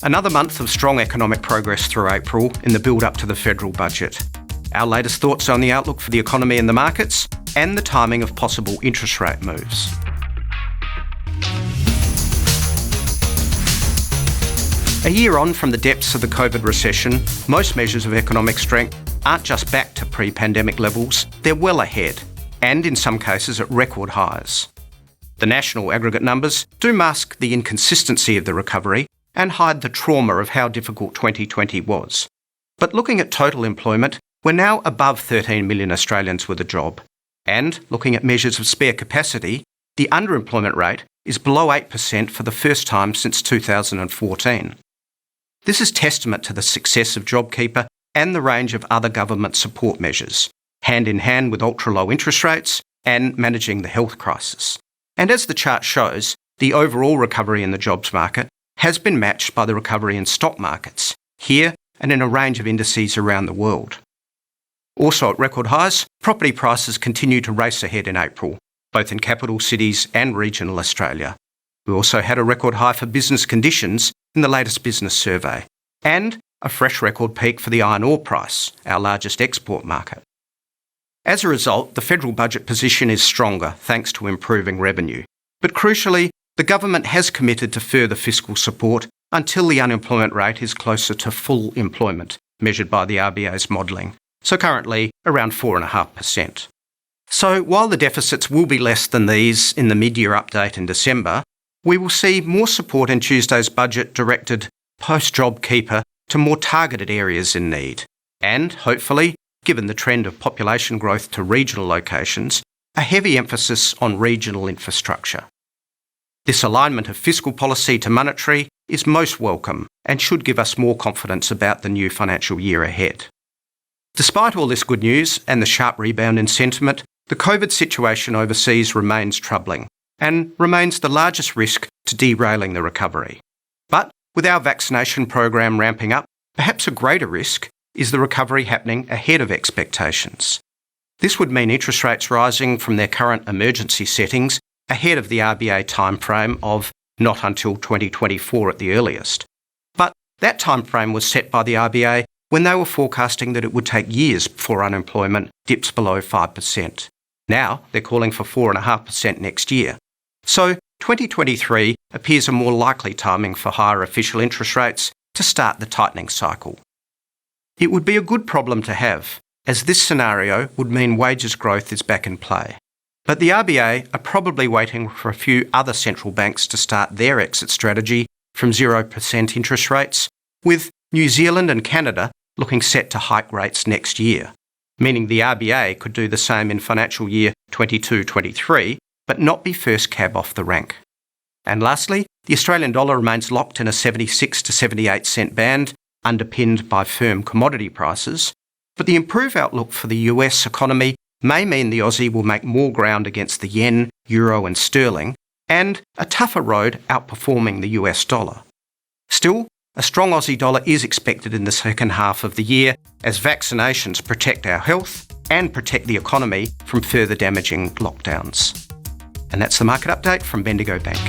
Another month of strong economic progress through April in the build-up to the federal budget. Our latest thoughts on the outlook for the economy and the markets, and the timing of possible interest rate moves. A year on from the depths of the COVID recession, most measures of economic strength aren't just back to pre-pandemic levels, they're well ahead, and in some cases at record highs. The national aggregate numbers do mask the inconsistency of the recovery and hide the trauma of how difficult 2020 was. But looking at total employment, we're now above 13 million Australians with a job. And looking at measures of spare capacity, the underemployment rate is below 8% for the first time since 2014. This is testament to the success of JobKeeper and the range of other government support measures, hand in hand with ultra-low interest rates and managing the health crisis. And as the chart shows, the overall recovery in the jobs market has been matched by the recovery in stock markets, here and in a range of indices around the world. Also at record highs, property prices continue to race ahead in April, both in capital cities and regional Australia. We also had a record high for business conditions in the latest business survey, and a fresh record peak for the iron ore price, our largest export market. As a result, the federal budget position is stronger thanks to improving revenue. But crucially, the government has committed to further fiscal support until the unemployment rate is closer to full employment, measured by the RBA's modelling, so currently around 4.5%. So while the deficits will be less than these in the mid-year update in December, we will see more support in Tuesday's budget directed post-JobKeeper to more targeted areas in need, and hopefully, given the trend of population growth to regional locations, a heavy emphasis on regional infrastructure. This alignment of fiscal policy to monetary is most welcome and should give us more confidence about the new financial year ahead. Despite all this good news and the sharp rebound in sentiment, the COVID situation overseas remains troubling and remains the largest risk to derailing the recovery. But with our vaccination program ramping up, perhaps a greater risk is the recovery happening ahead of expectations. This would mean interest rates rising from their current emergency settings ahead of the RBA timeframe of not until 2024 at the earliest. But that timeframe was set by the RBA when they were forecasting that it would take years before unemployment dips below 5%. Now they're calling for 4.5% next year. So 2023 appears a more likely timing for higher official interest rates to start the tightening cycle. It would be a good problem to have, as this scenario would mean wages growth is back in play. But the RBA are probably waiting for a few other central banks to start their exit strategy from 0% interest rates, with New Zealand and Canada looking set to hike rates next year, meaning the RBA could do the same in financial year 22-23, but not be first cab off the rank. And lastly, the Australian dollar remains locked in a 76 to 78 cent band, underpinned by firm commodity prices, but the improved outlook for the US economy may mean the Aussie will make more ground against the yen, euro and sterling, and a tougher road outperforming the US dollar. Still, a strong Aussie dollar is expected in the second half of the year as vaccinations protect our health and protect the economy from further damaging lockdowns. And that's the market update from Bendigo Bank.